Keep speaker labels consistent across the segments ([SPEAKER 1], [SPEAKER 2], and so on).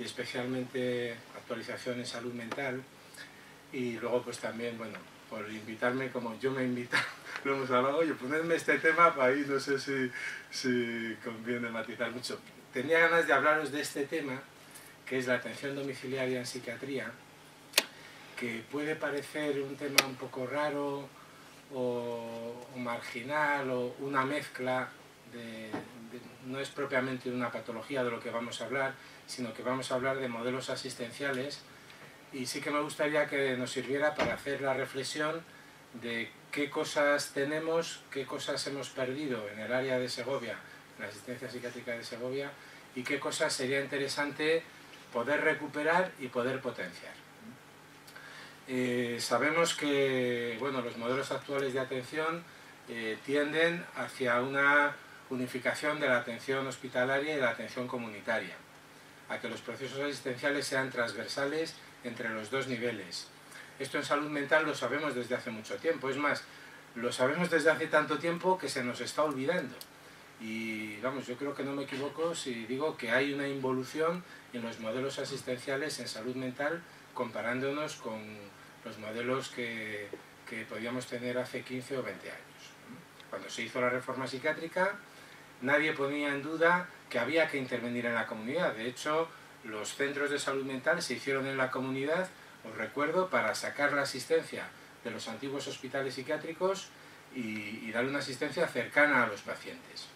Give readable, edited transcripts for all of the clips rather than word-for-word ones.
[SPEAKER 1] y especialmente actualización en salud mental. Y luego pues también, bueno, por invitarme, como yo me he invitado, lo hemos hablado, oye, ponedme este tema para ahí, no sé si conviene matizar mucho. Tenía ganas de hablaros de este tema, que es la atención domiciliaria en psiquiatría, que puede parecer un tema un poco raro o marginal o una mezcla no es propiamente una patología de lo que vamos a hablar, sino que vamos a hablar de modelos asistenciales, y sí que me gustaría que nos sirviera para hacer la reflexión de qué cosas tenemos, qué cosas hemos perdido en el área de Segovia, en la asistencia psiquiátrica de Segovia, y qué cosas sería interesante poder recuperar y poder potenciar. Sabemos que bueno, los modelos actuales de atención tienden hacia una unificación de la atención hospitalaria y la atención comunitaria, a que los procesos asistenciales sean transversales entre los dos niveles. Esto en salud mental lo sabemos desde hace mucho tiempo, es más, lo sabemos desde hace tanto tiempo que se nos está olvidando. Y vamos, yo creo que no me equivoco si digo que hay una involución en los modelos asistenciales en salud mental comparándonos con los modelos que podíamos tener hace 15 o 20 años. Cuando se hizo la reforma psiquiátrica, nadie ponía en duda que había que intervenir en la comunidad. De hecho, los centros de salud mental se hicieron en la comunidad, os recuerdo, para sacar la asistencia de los antiguos hospitales psiquiátricos y darle una asistencia cercana a los pacientes.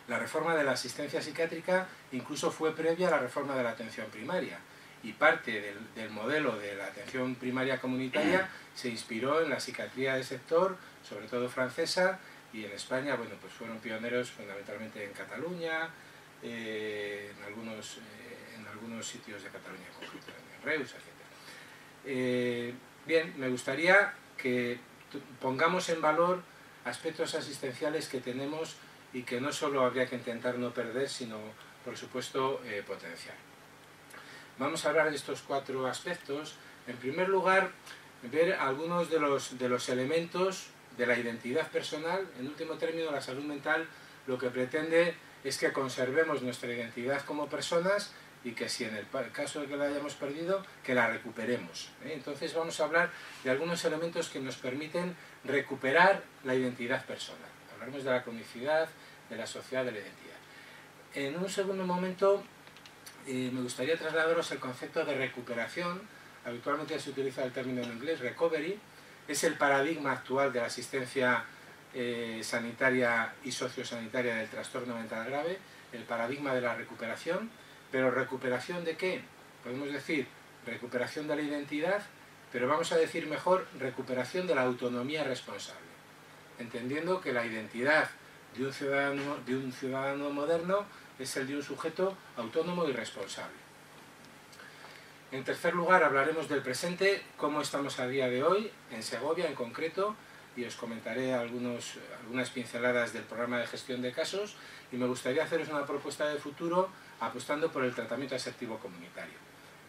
[SPEAKER 1] La reforma de la asistencia psiquiátrica incluso fue previa a la reforma de la atención primaria, y parte del modelo de la atención primaria comunitaria se inspiró en la psiquiatría de sector, sobre todo francesa, y en España, bueno, pues fueron pioneros fundamentalmente en Cataluña, en algunos sitios de Cataluña en concreto, en Reus, etc. Bien, me gustaría que pongamos en valor aspectos asistenciales que tenemos y que no solo habría que intentar no perder, sino, por supuesto, potenciar. Vamos a hablar de estos 4 aspectos. En primer lugar, ver algunos de los elementos de la identidad personal. En último término, la salud mental lo que pretende es que conservemos nuestra identidad como personas y que si en el caso de que la hayamos perdido, que la recuperemos. Entonces vamos a hablar de algunos elementos que nos permiten recuperar la identidad personal. Hablaremos de la cronicidad, de la sociedad, de la identidad. En un segundo momento, me gustaría trasladaros el concepto de recuperación. Habitualmente se utiliza el término en inglés, recovery. Es el paradigma actual de la asistencia sanitaria y sociosanitaria del trastorno mental grave, el paradigma de la recuperación. Pero ¿recuperación de qué? Podemos decir recuperación de la identidad, pero vamos a decir mejor recuperación de la autonomía responsable, entendiendo que la identidad de un ciudadano moderno es el de un sujeto autónomo y responsable. En tercer lugar, hablaremos del presente, cómo estamos a día de hoy, en Segovia en concreto, y os comentaré algunas pinceladas del programa de gestión de casos, y me gustaría haceros una propuesta de futuro apostando por el tratamiento asertivo comunitario.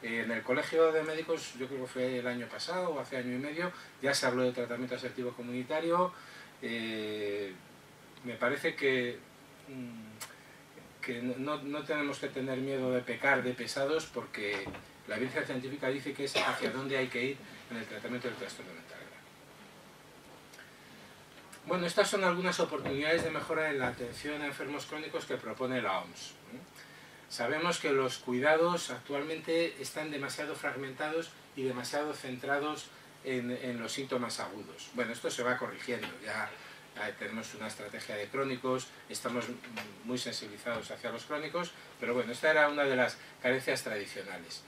[SPEAKER 1] En el Colegio de Médicos, yo creo que fue el año pasado o hace año y medio, ya se habló de tratamiento asertivo comunitario. Me parece que no tenemos que tener miedo de pecar de pesados, porque la evidencia científica dice que es hacia dónde hay que ir en el tratamiento del trastorno mental grave. Bueno, estas son algunas oportunidades de mejora en la atención a enfermos crónicos que propone la OMS. Sabemos que los cuidados actualmente están demasiado fragmentados y demasiado centrados en los síntomas agudos. Bueno, esto se va corrigiendo, ya tenemos una estrategia de crónicos, estamos muy sensibilizados hacia los crónicos, pero bueno, esta era una de las carencias tradicionales.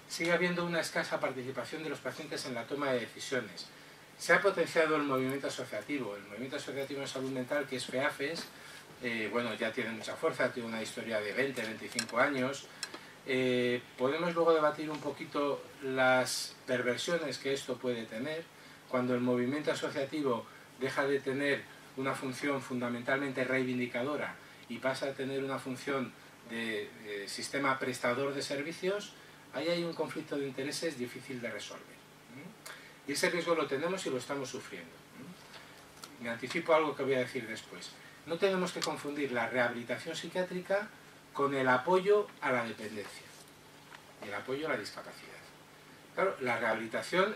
[SPEAKER 1] Sigue habiendo una escasa participación de los pacientes en la toma de decisiones. Se ha potenciado el movimiento asociativo en salud mental, que es FEAFES. Bueno, ya tiene mucha fuerza, tiene una historia de 20, 25 años. Podemos luego debatir un poquito las perversiones que esto puede tener, cuando el movimiento asociativo deja de tener una función fundamentalmente reivindicadora y pasa a tener una función de sistema prestador de servicios. Ahí hay un conflicto de intereses difícil de resolver. Y ese riesgo lo tenemos y lo estamos sufriendo. Me anticipo algo que voy a decir después. No tenemos que confundir la rehabilitación psiquiátrica con el apoyo a la dependencia. y el apoyo a la discapacidad. Claro, la rehabilitación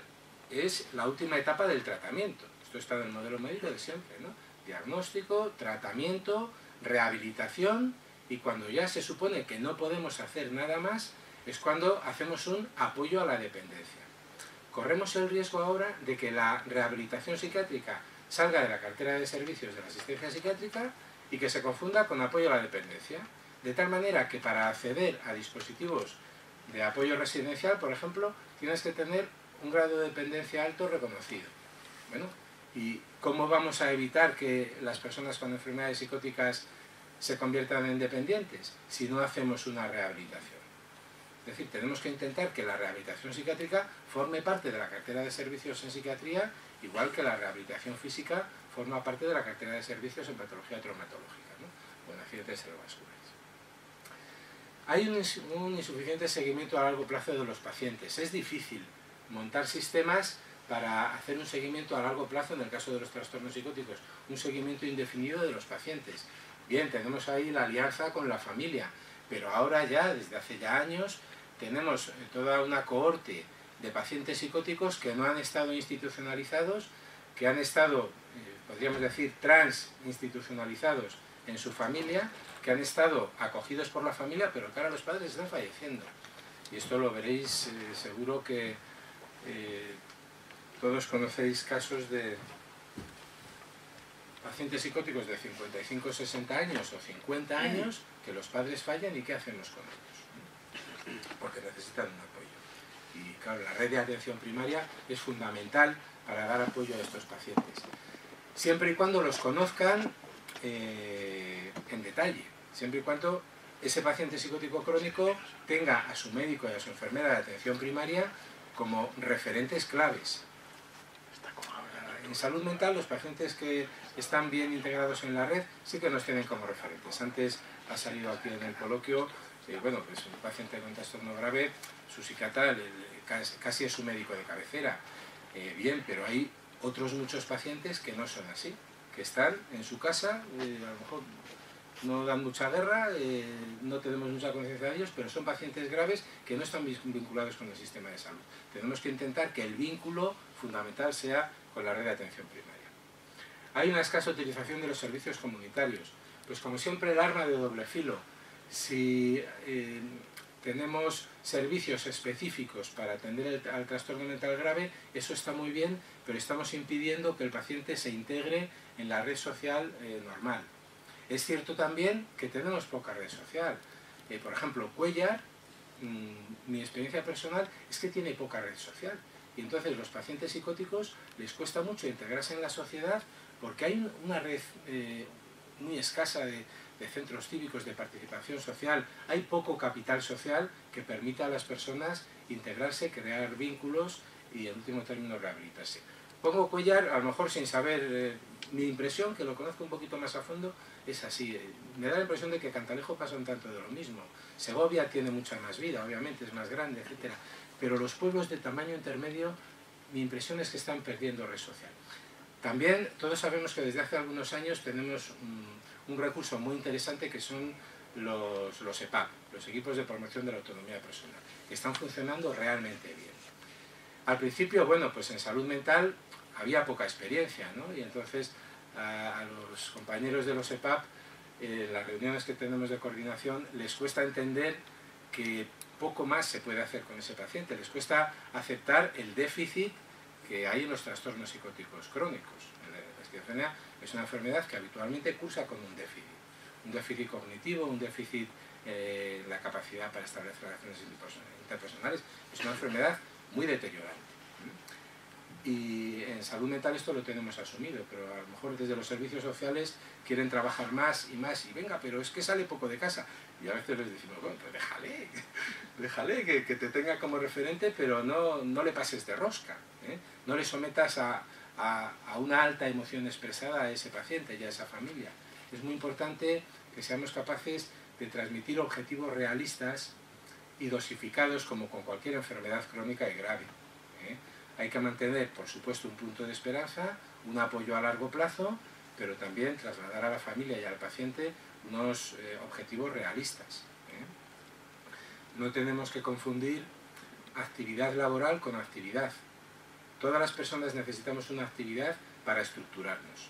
[SPEAKER 1] es la última etapa del tratamiento. Esto está en el modelo médico de siempre, ¿no? Diagnóstico, tratamiento, rehabilitación, y cuando ya se supone que no podemos hacer nada más, es cuando hacemos un apoyo a la dependencia. Corremos el riesgo ahora de que la rehabilitación psiquiátrica salga de la cartera de servicios de la asistencia psiquiátrica y que se confunda con apoyo a la dependencia, de tal manera que para acceder a dispositivos de apoyo residencial, por ejemplo, tienes que tener un grado de dependencia alto reconocido. Bueno, ¿y cómo vamos a evitar que las personas con enfermedades psicóticas se conviertan en dependientes si no hacemos una rehabilitación? Es decir, tenemos que intentar que la rehabilitación psiquiátrica forme parte de la cartera de servicios en psiquiatría, igual que la rehabilitación física forma parte de la cartera de servicios en patología traumatológica, ¿no? O en accidentes cerebrovasculares. Hay un insuficiente seguimiento a largo plazo de los pacientes. Es difícil montar sistemas para hacer un seguimiento a largo plazo en el caso de los trastornos psicóticos, un seguimiento indefinido de los pacientes. Bien, tenemos ahí la alianza con la familia, pero ahora ya, desde hace ya años, tenemos toda una cohorte de pacientes psicóticos que no han estado institucionalizados, que han estado, podríamos decir, transinstitucionalizados en su familia, que han estado acogidos por la familia, pero que ahora los padres están falleciendo. Y esto lo veréis, seguro que todos conocéis casos de pacientes psicóticos de 55, 60 años o 50 años que los padres fallan y ¿qué hacemos con ellos? Porque necesitan un apoyo. Y claro, la red de atención primaria es fundamental para dar apoyo a estos pacientes. Siempre y cuando los conozcan en detalle, siempre y cuando ese paciente psicótico crónico tenga a su médico y a su enfermera de atención primaria como referentes claves. En salud mental, los pacientes que están bien integrados en la red sí que nos tienen como referentes. Antes ha salido aquí en el coloquio, bueno, pues un paciente con trastorno grave, su psiquiatra casi es su médico de cabecera. Bien, pero hay otros muchos pacientes que no son así, que están en su casa, a lo mejor no dan mucha guerra, no tenemos mucha conciencia de ellos, pero son pacientes graves que no están vinculados con el sistema de salud. Tenemos que intentar que el vínculo fundamental sea con la red de atención primaria. Hay una escasa utilización de los servicios comunitarios. Pues como siempre, el arma de doble filo. Si tenemos servicios específicos para atender al trastorno mental grave, eso está muy bien, pero estamos impidiendo que el paciente se integre en la red social normal. Es cierto también que tenemos poca red social. Por ejemplo, Cuéllar, mi experiencia personal es que tiene poca red social. Y entonces los pacientes psicóticos les cuesta mucho integrarse en la sociedad porque hay una red muy escasa de centros cívicos de participación social. Hay poco capital social que permita a las personas integrarse, crear vínculos y, en último término, rehabilitarse. Pongo Cuéllar, a lo mejor sin saber, mi impresión, que lo conozco un poquito más a fondo, es así. Me da la impresión de que Cantalejo pasa un tanto de lo mismo. Segovia tiene mucha más vida, obviamente, es más grande, etc. Pero los pueblos de tamaño intermedio, mi impresión es que están perdiendo red social. También todos sabemos que desde hace algunos años tenemos un recurso muy interesante que son los EPAP, los equipos de promoción de la autonomía personal, que están funcionando realmente bien. Al principio, bueno, pues en salud mental había poca experiencia, ¿no? Y entonces a los compañeros de los EPAP, en las reuniones que tenemos de coordinación, les cuesta entender que poco más se puede hacer con ese paciente, les cuesta aceptar el déficit que hay en los trastornos psicóticos crónicos. La esquizofrenia es una enfermedad que habitualmente cursa con un déficit cognitivo, un déficit en la capacidad para establecer relaciones interpersonales. Es una enfermedad muy deteriorante. Y en salud mental esto lo tenemos asumido, pero a lo mejor desde los servicios sociales quieren trabajar más, y venga, pero es que sale poco de casa. Y a veces les decimos, bueno, pues déjale que te tenga como referente, pero no le pases de rosca, ¿eh? No le sometas a una alta emoción expresada a ese paciente y a esa familia. Es muy importante que seamos capaces de transmitir objetivos realistas y dosificados como con cualquier enfermedad crónica y grave, ¿eh? Hay que mantener, por supuesto, un punto de esperanza, un apoyo a largo plazo, pero también trasladar a la familia y al paciente unos objetivos realistas, ¿eh? No tenemos que confundir actividad laboral con actividad. Todas las personas necesitamos una actividad para estructurarnos,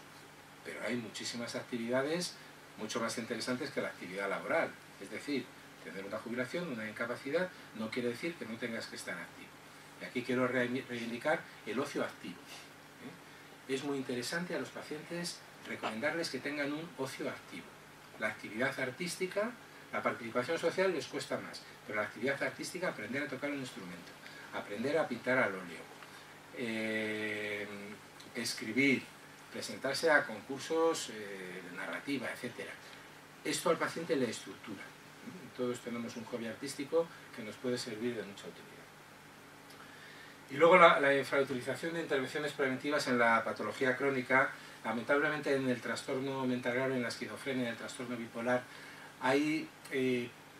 [SPEAKER 1] pero hay muchísimas actividades mucho más interesantes que la actividad laboral. Es decir, tener una jubilación, una incapacidad, no quiere decir que no tengas que estar activo. Y aquí quiero reivindicar el ocio activo. Es muy interesante a los pacientes recomendarles que tengan un ocio activo. La actividad artística, la participación social les cuesta más, pero la actividad artística, aprender a tocar un instrumento, aprender a pintar al óleo, escribir, presentarse a concursos de narrativa, etc. Esto al paciente le estructura. Todos tenemos un hobby artístico que nos puede servir de mucha utilidad. Y luego la infrautilización de intervenciones preventivas en la patología crónica. Lamentablemente en el trastorno mental grave, en la esquizofrenia, en el trastorno bipolar, hay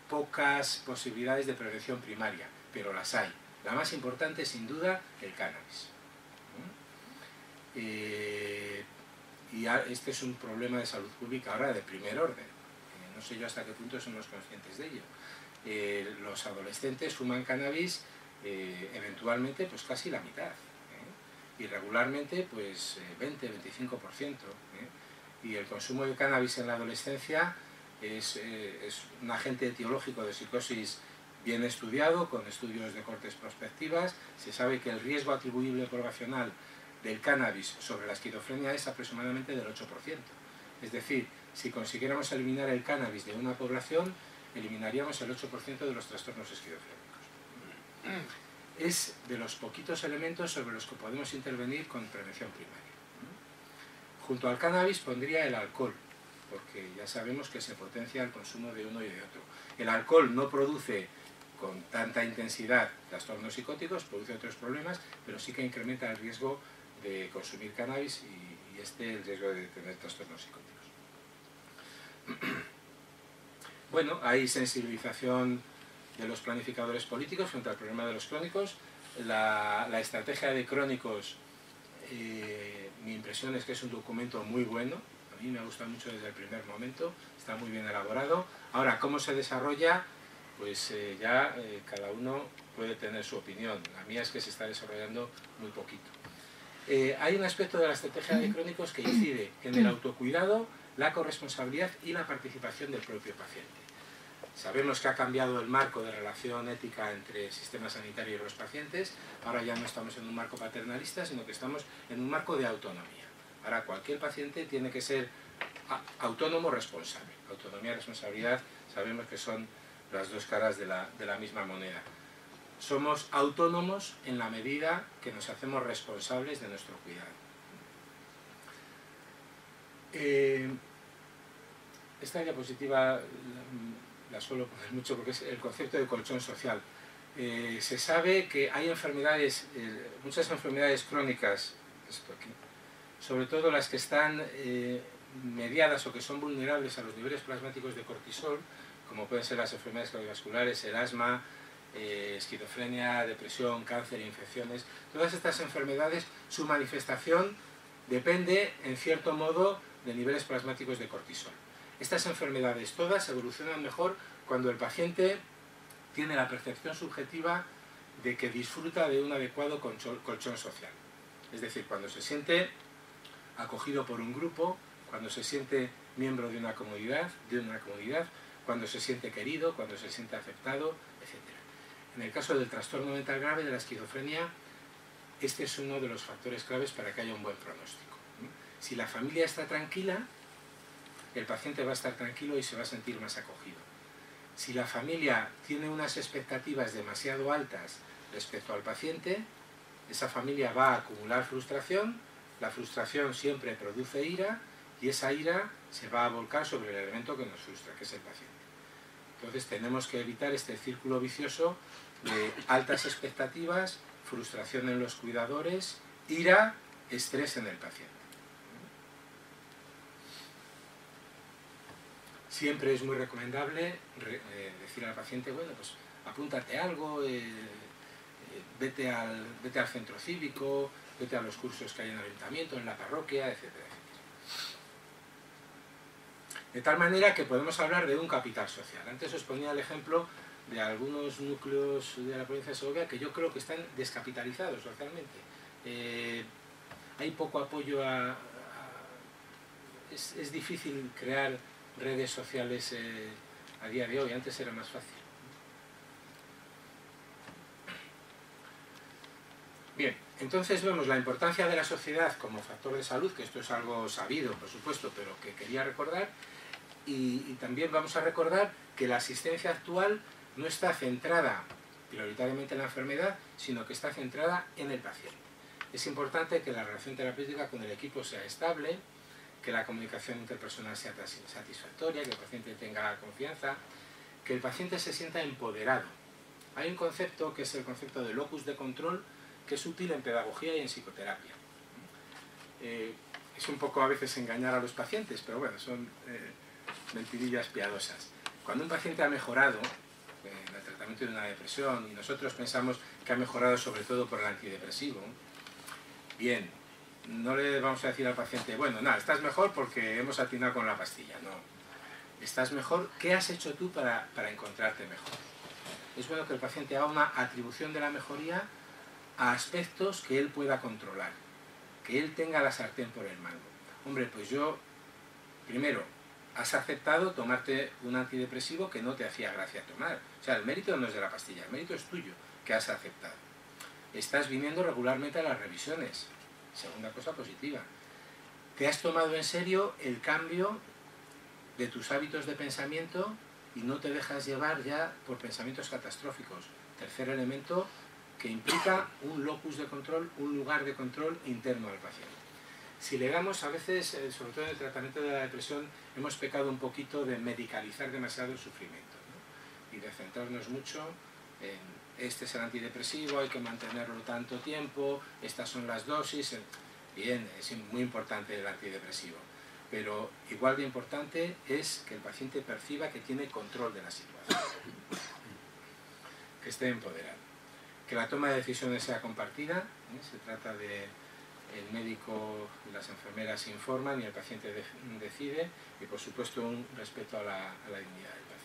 [SPEAKER 1] pocas posibilidades de prevención primaria, pero las hay. La más importante, sin duda, el cannabis. Y este es un problema de salud pública ahora de primer orden. No sé yo hasta qué punto somos conscientes de ello. Los adolescentes fuman cannabis eventualmente pues casi la mitad. Y regularmente pues 20-25%. Y el consumo de cannabis en la adolescencia es un agente etiológico de psicosis bien estudiado, con estudios de cortes prospectivas. Se sabe que el riesgo atribuible poblacional del cannabis sobre la esquizofrenia es aproximadamente del 8%. Es decir, si consiguiéramos eliminar el cannabis de una población, eliminaríamos el 8% de los trastornos esquizofrénicos. Es de los poquitos elementos sobre los que podemos intervenir con prevención primaria. Junto al cannabis pondría el alcohol, porque ya sabemos que se potencia el consumo de uno y de otro. El alcohol no produce con tanta intensidad trastornos psicóticos, produce otros problemas, pero sí que incrementa el riesgo de consumir cannabis y el riesgo de tener trastornos psicóticos. Bueno, hay sensibilización de los planificadores políticos frente al problema de los crónicos. La estrategia de crónicos, mi impresión es que es un documento muy bueno. A mí me ha gustado mucho desde el primer momento, está muy bien elaborado. Ahora, ¿cómo se desarrolla? Pues cada uno puede tener su opinión. La mía es que se está desarrollando muy poquito. Hay un aspecto de la estrategia de crónicos que incide en el autocuidado, la corresponsabilidad y la participación del propio paciente. Sabemos que ha cambiado el marco de relación ética entre el sistema sanitario y los pacientes. Ahora ya no estamos en un marco paternalista, sino que estamos en un marco de autonomía. Ahora cualquier paciente tiene que ser autónomo responsable. Autonomía y responsabilidad sabemos que son las dos caras de la misma moneda. Somos autónomos en la medida que nos hacemos responsables de nuestro cuidado. Esta diapositiva la suelo poner mucho porque es el concepto de colchón social. Se sabe que hay enfermedades, muchas enfermedades crónicas, esto aquí, sobre todo las que están mediadas o que son vulnerables a los niveles plasmáticos de cortisol, como pueden ser las enfermedades cardiovasculares, el asma, esquizofrenia, depresión, cáncer, infecciones. Todas estas enfermedades, su manifestación depende, en cierto modo, de niveles plasmáticos de cortisol. Estas enfermedades todas evolucionan mejor cuando el paciente tiene la percepción subjetiva de que disfruta de un adecuado colchón social. Es decir, cuando se siente acogido por un grupo, cuando se siente miembro de una comunidad, cuando se siente querido, cuando se siente aceptado, etc. En el caso del trastorno mental grave, de la esquizofrenia, este es uno de los factores claves para que haya un buen pronóstico. Si la familia está tranquila, el paciente va a estar tranquilo y se va a sentir más acogido. Si la familia tiene unas expectativas demasiado altas respecto al paciente, esa familia va a acumular frustración, la frustración siempre produce ira y esa ira se va a volcar sobre el elemento que nos frustra, que es el paciente. Entonces tenemos que evitar este círculo vicioso de altas expectativas, frustración en los cuidadores, ira, estrés en el paciente. Siempre es muy recomendable decir al paciente, bueno, pues apúntate algo, vete al centro cívico, vete a los cursos que hay en el ayuntamiento, en la parroquia, etcétera, etcétera. De tal manera que podemos hablar de un capital social. Antes os ponía el ejemplo de algunos núcleos de la provincia de Segovia que yo creo que están descapitalizados socialmente. Hay poco apoyo es difícil crear redes sociales a día de hoy, antes era más fácil. Bien, entonces vemos la importancia de la sociedad como factor de salud, que esto es algo sabido, por supuesto, pero que quería recordar, y también vamos a recordar que la asistencia actual no está centrada prioritariamente en la enfermedad, sino que está centrada en el paciente. Es importante que la relación terapéutica con el equipo sea estable, que la comunicación interpersonal sea satisfactoria, que el paciente tenga confianza, que el paciente se sienta empoderado. Hay un concepto que es el concepto de locus de control, que es útil en pedagogía y en psicoterapia. Es un poco a veces engañar a los pacientes, pero bueno, son mentirillas piadosas. Cuando un paciente ha mejorado en el tratamiento de una depresión, y nosotros pensamos que ha mejorado sobre todo por el antidepresivo, bien, no le vamos a decir al paciente, bueno, nada, estás mejor porque hemos atinado con la pastilla. No, estás mejor, ¿qué has hecho tú para encontrarte mejor? Es bueno que el paciente haga una atribución de la mejoría a aspectos que él pueda controlar, que él tenga la sartén por el mango. Hombre, pues yo, primero, has aceptado tomarte un antidepresivo que no te hacía gracia tomar. O sea, el mérito no es de la pastilla, el mérito es tuyo, que has aceptado. Estás viniendo regularmente a las revisiones. Segunda cosa positiva. Te has tomado en serio el cambio de tus hábitos de pensamiento y no te dejas llevar ya por pensamientos catastróficos. Tercer elemento que implica un locus de control, un lugar de control interno al paciente. Si le damos, a veces, sobre todo en el tratamiento de la depresión, hemos pecado un poquito de medicalizar demasiado el sufrimiento, ¿no? Y de centrarnos mucho en este es el antidepresivo, hay que mantenerlo tanto tiempo, estas son las dosis. Bien, es muy importante el antidepresivo, pero igual de importante es que el paciente perciba que tiene control de la situación, que esté empoderado, que la toma de decisiones sea compartida, se trata de el médico y las enfermeras informan y el paciente decide, y por supuesto un respeto a la dignidad del paciente.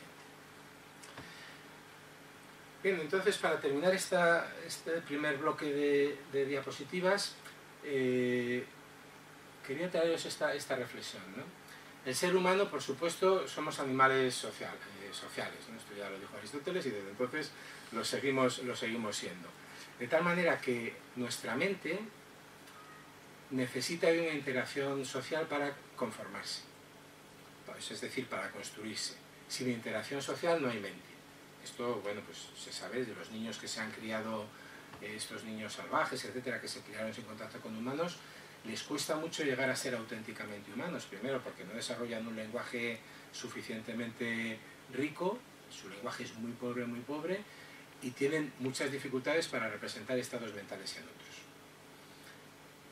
[SPEAKER 1] Bien, entonces para terminar este primer bloque de diapositivas, quería traeros esta reflexión, ¿no? El ser humano, por supuesto, somos animales sociales, ¿no? Esto ya lo dijo Aristóteles y desde entonces lo seguimos siendo. De tal manera que nuestra mente necesita de una interacción social para conformarse, es decir, para construirse. Sin interacción social no hay mente. Esto, bueno, pues se sabe de los niños que se han criado, estos niños salvajes, etcétera, que se criaron sin contacto con humanos, les cuesta mucho llegar a ser auténticamente humanos. Primero, porque no desarrollan un lenguaje suficientemente rico, su lenguaje es muy pobre, y tienen muchas dificultades para representar estados mentales en otros.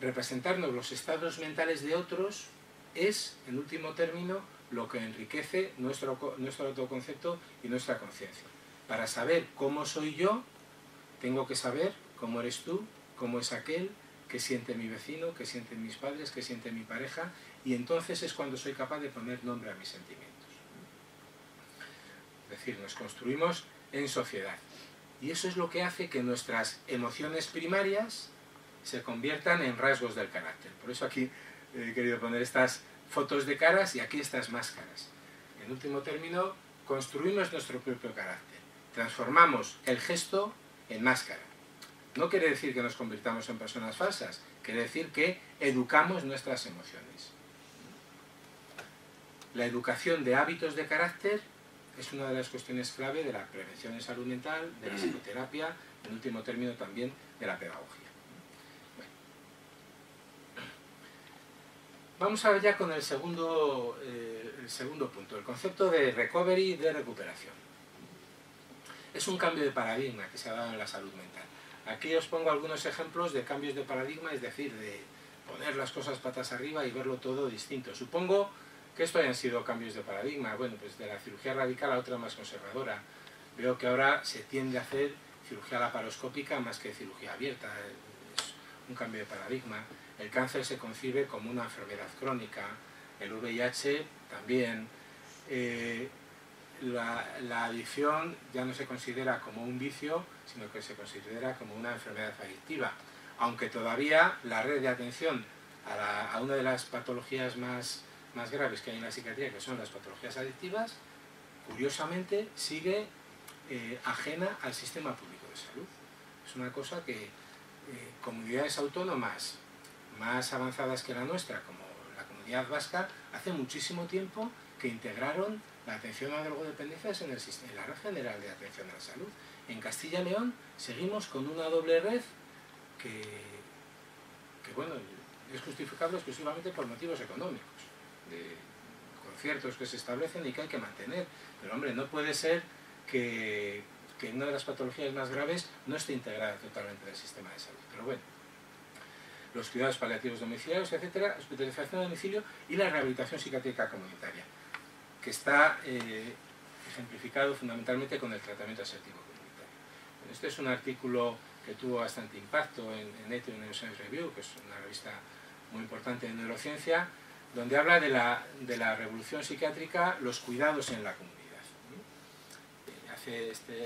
[SPEAKER 1] Representarnos los estados mentales de otros es, en último término, lo que enriquece nuestro autoconcepto y nuestra conciencia. Para saber cómo soy yo, tengo que saber cómo eres tú, cómo es aquel, qué siente mi vecino, qué sienten mis padres, qué siente mi pareja, y entonces es cuando soy capaz de poner nombre a mis sentimientos. Es decir, nos construimos en sociedad. Y eso es lo que hace que nuestras emociones primarias se conviertan en rasgos del carácter. Por eso aquí he querido poner estas fotos de caras y aquí estas máscaras. En último término, construimos nuestro propio carácter. Transformamos el gesto en máscara. No quiere decir que nos convirtamos en personas falsas, quiere decir que educamos nuestras emociones. La educación de hábitos de carácter es una de las cuestiones clave de la prevención en salud mental, de la psicoterapia, en último término también de la pedagogía. Bueno. Vamos a ver ya con el segundo punto, el concepto de recovery, de recuperación. Es un cambio de paradigma que se ha dado en la salud mental. Aquí os pongo algunos ejemplos de cambios de paradigma, es decir, de poner las cosas patas arriba y verlo todo distinto. Supongo que esto hayan sido cambios de paradigma, bueno, pues de la cirugía radical a otra más conservadora. Veo que ahora se tiende a hacer cirugía laparoscópica más que cirugía abierta, es un cambio de paradigma. El cáncer se concibe como una enfermedad crónica, el VIH también. la adicción ya no se considera como un vicio, sino que se considera como una enfermedad adictiva, aunque todavía la red de atención a una de las patologías más graves que hay en la psiquiatría, que son las patologías adictivas, curiosamente sigue ajena al sistema público de salud. Es una cosa que comunidades autónomas más avanzadas que la nuestra, como la Comunidad Vasca, hace muchísimo tiempo que integraron la atención a drogodependencias en la Red General de Atención a la Salud. En Castilla y León seguimos con una doble red que bueno, es justificable exclusivamente por motivos económicos, de conciertos que se establecen y que hay que mantener. Pero hombre, no puede ser que una de las patologías más graves no esté integrada totalmente en el sistema de salud. Pero bueno, los cuidados paliativos domiciliarios, etcétera, hospitalización a domicilio y la rehabilitación psiquiátrica comunitaria, que está ejemplificado fundamentalmente con el tratamiento asertivo comunitario. Este es un artículo que tuvo bastante impacto en Nature Neuroscience Review, que es una revista muy importante de neurociencia, donde habla de la revolución psiquiátrica, los cuidados en la comunidad.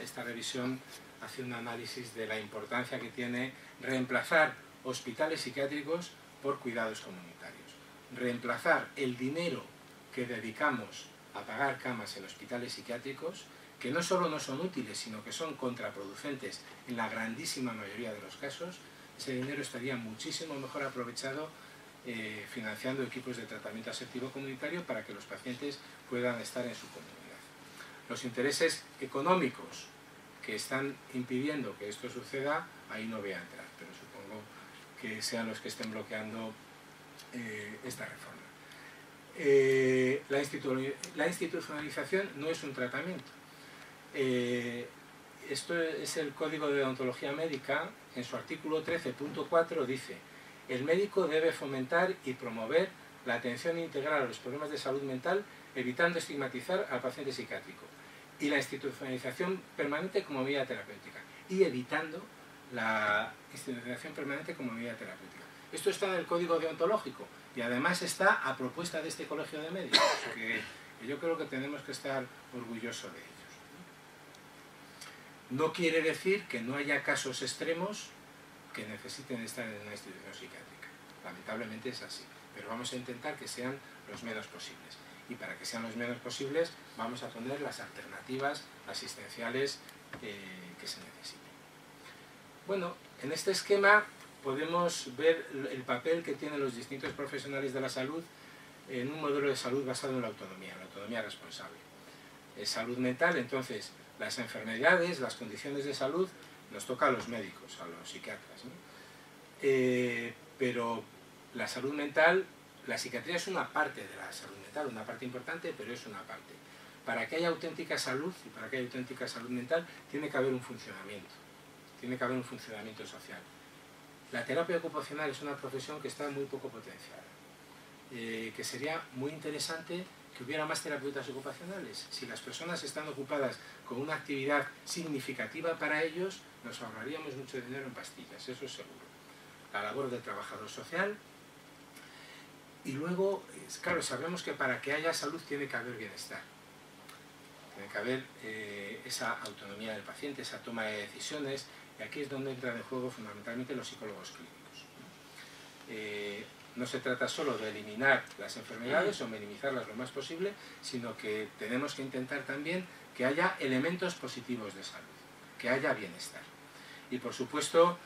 [SPEAKER 1] Esta revisión hace un análisis de la importancia que tiene reemplazar hospitales psiquiátricos por cuidados comunitarios. Reemplazar el dinero que dedicamos a pagar camas en hospitales psiquiátricos, que no solo no son útiles, sino que son contraproducentes en la grandísima mayoría de los casos. Ese dinero estaría muchísimo mejor aprovechado financiando equipos de tratamiento asertivo comunitario para que los pacientes puedan estar en su comunidad. Los intereses económicos que están impidiendo que esto suceda, ahí no voy a entrar, pero supongo que sean los que estén bloqueando esta reforma. La institucionalización no es un tratamiento. Esto es el Código de Deontología Médica, en su artículo 13.4 dice: el médico debe fomentar y promover la atención integral a los problemas de salud mental, evitando estigmatizar al paciente psiquiátrico, y la institucionalización permanente como medida terapéutica, y evitando la institucionalización permanente como medida terapéutica. Esto está en el Código Deontológico y además está a propuesta de este Colegio de Médicos, que yo creo que tenemos que estar orgullosos de ellos. No quiere decir que no haya casos extremos que necesiten estar en una institución psiquiátrica. Lamentablemente es así, pero vamos a intentar que sean los menos posibles. Y para que sean los menos posibles vamos a poner las alternativas asistenciales que se necesiten. Bueno, en este esquema podemos ver el papel que tienen los distintos profesionales de la salud en un modelo de salud basado en la autonomía responsable. Salud mental, entonces, las enfermedades, las condiciones de salud, nos toca a los médicos, a los psiquiatras, ¿no? Pero la salud mental, la psiquiatría es una parte de la salud mental, una parte importante, pero es una parte. Para que haya auténtica salud y para que haya auténtica salud mental, tiene que haber un funcionamiento social. La terapia ocupacional es una profesión que está muy poco potenciada, que sería muy interesante que hubiera más terapeutas ocupacionales. Si las personas están ocupadas con una actividad significativa para ellos, nos ahorraríamos mucho dinero en pastillas, eso es seguro. La labor del trabajador social. Y luego, claro, sabemos que para que haya salud tiene que haber bienestar. Tiene que haber esa autonomía del paciente, esa toma de decisiones, y aquí es donde entran en juego fundamentalmente los psicólogos clínicos. No se trata solo de eliminar las enfermedades o minimizarlas lo más posible, sino que tenemos que intentar también que haya elementos positivos de salud, que haya bienestar. Y por supuesto,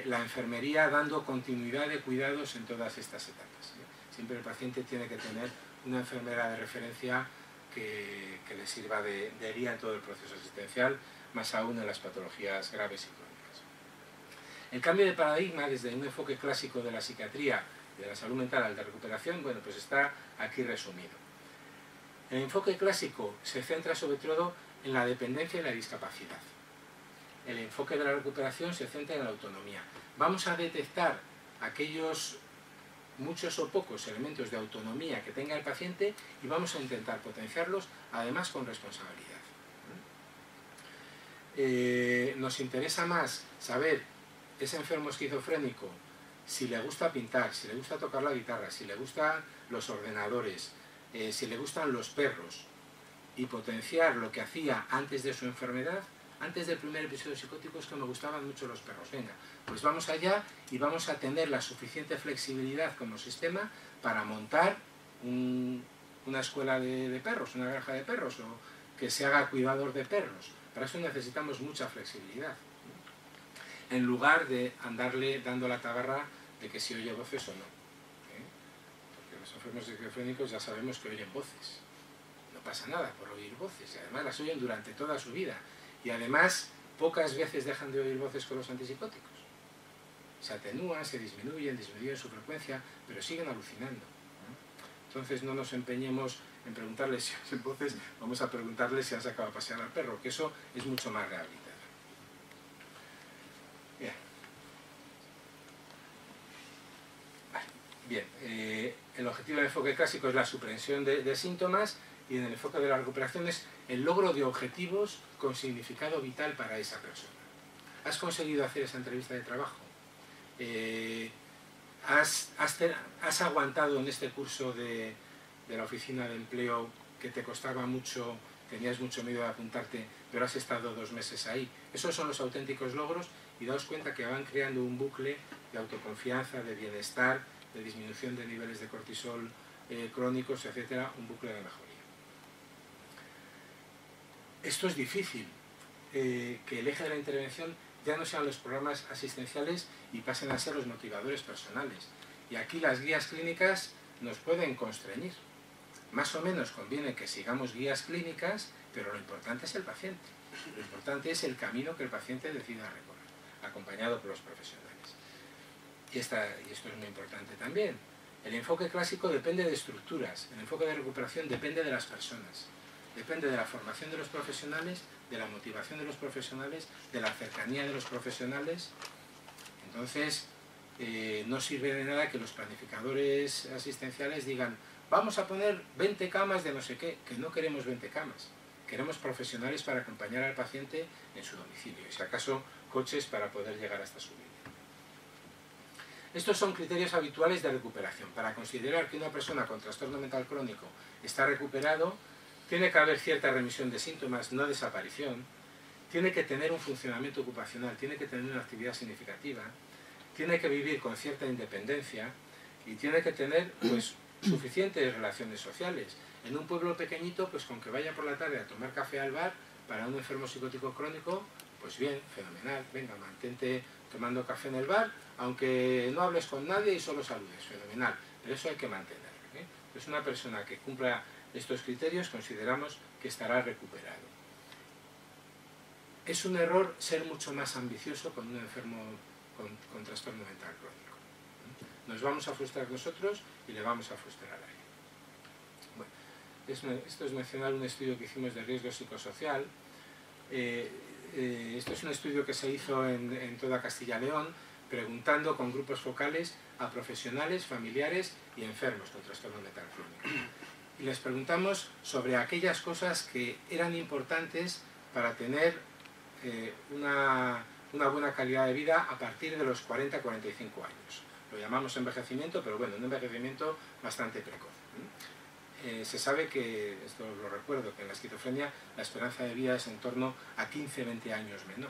[SPEAKER 1] la enfermería dando continuidad de cuidados en todas estas etapas. Siempre el paciente tiene que tener una enfermera de referencia que le sirva de guía en todo el proceso asistencial, más aún en las patologías graves y crónicas. El cambio de paradigma desde un enfoque clásico de la psiquiatría y de la salud mental al de recuperación, bueno, pues está aquí resumido. El enfoque clásico se centra sobre todo en la dependencia y la discapacidad. El enfoque de la recuperación se centra en la autonomía. Vamos a detectar aquellos muchos o pocos elementos de autonomía que tenga el paciente y vamos a intentar potenciarlos, además con responsabilidad. Nos interesa más saber ese enfermo esquizofrénico si le gusta pintar, si le gusta tocar la guitarra, si le gustan los ordenadores, si le gustan los perros, y potenciar lo que hacía antes de su enfermedad, antes del primer episodio psicótico, es que me gustaban mucho los perros. Venga, pues vamos allá y vamos a tener la suficiente flexibilidad como sistema para montar una escuela de perros, una granja de perros, o que se haga cuidador de perros. Para eso necesitamos mucha flexibilidad, en lugar de andarle dando la tabarra de que si oye voces o no. Porque los enfermos esquizofrénicos ya sabemos que oyen voces. No pasa nada por oír voces, y además las oyen durante toda su vida. Y además, pocas veces dejan de oír voces con los antipsicóticos. Se atenúan, se disminuyen su frecuencia, pero siguen alucinando. Entonces no nos empeñemos en preguntarles si oyen voces, vamos a preguntarles si han sacado a pasear al perro, que eso es mucho más rehabilitador. Bien, el objetivo del enfoque clásico es la supresión de síntomas, y en el enfoque de la recuperación es el logro de objetivos con significado vital para esa persona. ¿Has conseguido hacer esa entrevista de trabajo? ¿Has aguantado en este curso de la oficina de empleo que te costaba mucho, tenías mucho miedo de apuntarte, pero has estado 2 meses ahí? Esos son los auténticos logros, y daos cuenta que van creando un bucle de autoconfianza, de bienestar, de disminución de niveles de cortisol crónicos, etcétera, un bucle de mejoría. Esto es difícil, que el eje de la intervención ya no sean los programas asistenciales y pasen a ser los motivadores personales. Y aquí las guías clínicas nos pueden constreñir. Más o menos conviene que sigamos guías clínicas, pero lo importante es el paciente. Lo importante es el camino que el paciente decida recorrer, acompañado por los profesionales. Y esto es muy importante también. El enfoque clásico depende de estructuras, el enfoque de recuperación depende de las personas. Depende de la formación de los profesionales, de la motivación de los profesionales, de la cercanía de los profesionales. Entonces, no sirve de nada que los planificadores asistenciales digan vamos a poner 20 camas de no sé qué, que no queremos 20 camas. Queremos profesionales para acompañar al paciente en su domicilio, y si acaso coches para poder llegar hasta su vida. Estos son criterios habituales de recuperación. Para considerar que una persona con trastorno mental crónico está recuperado, tiene que haber cierta remisión de síntomas, no desaparición, tiene que tener un funcionamiento ocupacional, tiene que tener una actividad significativa, tiene que vivir con cierta independencia y tiene que tener pues, suficientes relaciones sociales. En un pueblo pequeñito, pues con que vaya por la tarde a tomar café al bar, para un enfermo psicótico crónico, pues bien, fenomenal, venga, mantente tomando café en el bar, aunque no hables con nadie y solo saludes, fenomenal, pero eso hay que mantenerlo. Pues una persona que cumpla estos criterios consideramos que estará recuperado. Es un error ser mucho más ambicioso con un enfermo con trastorno mental crónico. Nos vamos a frustrar nosotros y le vamos a frustrar a él. Bueno, esto es mencionar un estudio que hicimos de riesgo psicosocial. Esto es un estudio que se hizo en toda Castilla y León, preguntando con grupos focales a profesionales, familiares y enfermos con trastorno mental crónico. Y les preguntamos sobre aquellas cosas que eran importantes para tener una buena calidad de vida a partir de los 40-45 años. Lo llamamos envejecimiento, pero bueno, un envejecimiento bastante precoz. Se sabe que, esto lo recuerdo, que en la esquizofrenia la esperanza de vida es en torno a 15-20 años menor.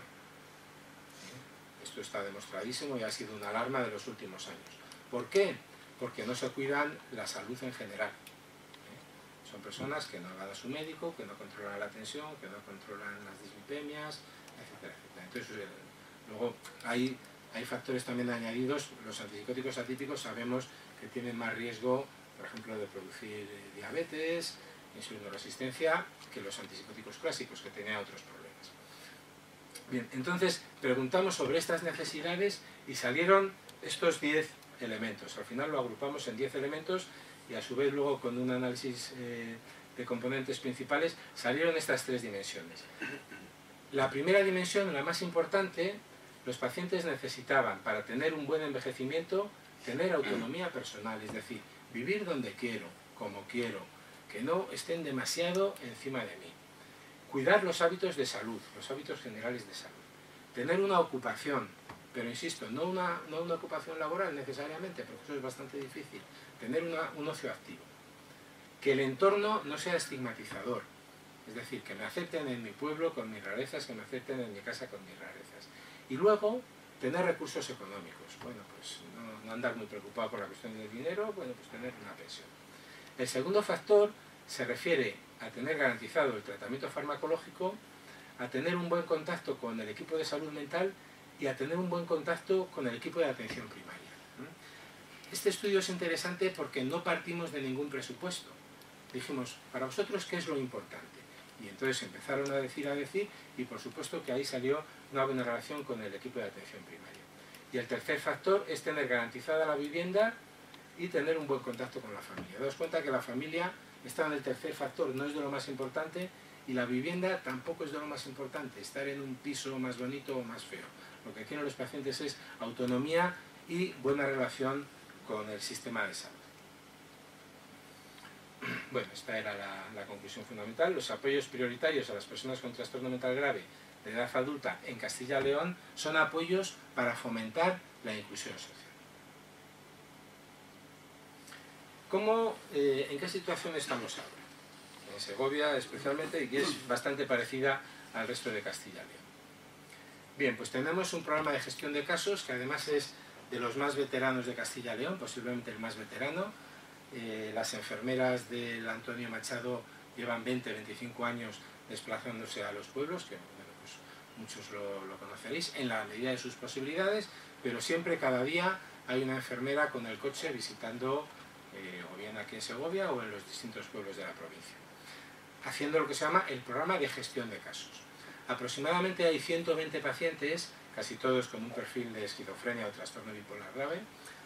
[SPEAKER 1] Esto está demostradísimo y ha sido una alarma de los últimos años. ¿Por qué? Porque no se cuidan la salud en general. Son personas que no van a su médico, que no controlan la tensión, que no controlan las dislipemias, etcétera, etcétera. Entonces, luego hay factores también añadidos. Los antipsicóticos atípicos sabemos que tienen más riesgo, por ejemplo, de producir diabetes, insulinoresistencia, que los antipsicóticos clásicos, que tenían otros problemas. Bien, entonces preguntamos sobre estas necesidades y salieron estos 10 elementos. Al final lo agrupamos en 10 elementos y a su vez luego con un análisis de componentes principales salieron estas 3 dimensiones. La primera dimensión, la más importante, los pacientes necesitaban para tener un buen envejecimiento, tener autonomía personal, es decir, vivir donde quiero, como quiero, que no estén demasiado encima de mí. Cuidar los hábitos de salud, los hábitos generales de salud. Tener una ocupación, pero insisto, no una ocupación laboral necesariamente, porque eso es bastante difícil. Tener un ocio activo. Que el entorno no sea estigmatizador. Es decir, que me acepten en mi pueblo con mis rarezas, que me acepten en mi casa con mis rarezas. Y luego, tener recursos económicos. Bueno, pues no andar muy preocupado por la cuestión del dinero, bueno, pues tener una pensión. El segundo factor se refiere a tener garantizado el tratamiento farmacológico, a tener un buen contacto con el equipo de salud mental y a tener un buen contacto con el equipo de atención primaria. Este estudio es interesante porque no partimos de ningún presupuesto. Dijimos, para vosotros, ¿qué es lo importante? Y entonces empezaron a decir, y por supuesto que ahí salió una buena relación con el equipo de atención primaria. Y el tercer factor es tener garantizada la vivienda y tener un buen contacto con la familia. Daos cuenta que la familia está en el tercer factor, no es de lo más importante, y la vivienda tampoco es de lo más importante, estar en un piso más bonito o más feo. Lo que quieren los pacientes es autonomía y buena relación con el sistema de salud. Bueno, esta era la conclusión fundamental. Los apoyos prioritarios a las personas con trastorno mental grave de edad adulta en Castilla y León son apoyos para fomentar la inclusión social. ¿En qué situación estamos ahora? En Segovia especialmente, y que es bastante parecida al resto de Castilla y León. Bien, pues tenemos un programa de gestión de casos que además es de los más veteranos de Castilla y León, posiblemente el más veterano. Las enfermeras del Antonio Machado llevan 20-25 años desplazándose a los pueblos, que bueno, pues muchos lo conoceréis, en la medida de sus posibilidades, pero siempre, cada día, hay una enfermera con el coche visitando, o bien aquí en Segovia o en los distintos pueblos de la provincia, haciendo lo que se llama el programa de gestión de casos. Aproximadamente hay 120 pacientes, casi todos con un perfil de esquizofrenia o trastorno bipolar grave,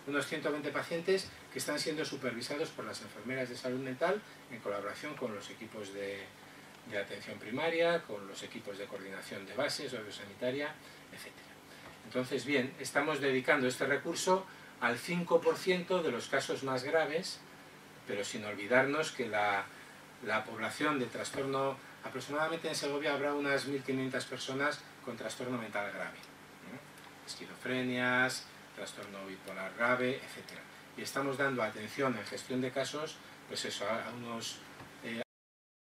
[SPEAKER 1] unos 120 pacientes que están siendo supervisados por las enfermeras de salud mental en colaboración con los equipos de atención primaria, con los equipos de coordinación de base, sociosanitaria, etc. Entonces, bien, estamos dedicando este recurso al 5% de los casos más graves, pero sin olvidarnos que la población de trastorno, aproximadamente en Segovia habrá unas 1.500 personas con trastorno mental grave, esquizofrenias, trastorno bipolar grave, etc. Y estamos dando atención en gestión de casos, pues eso, a unos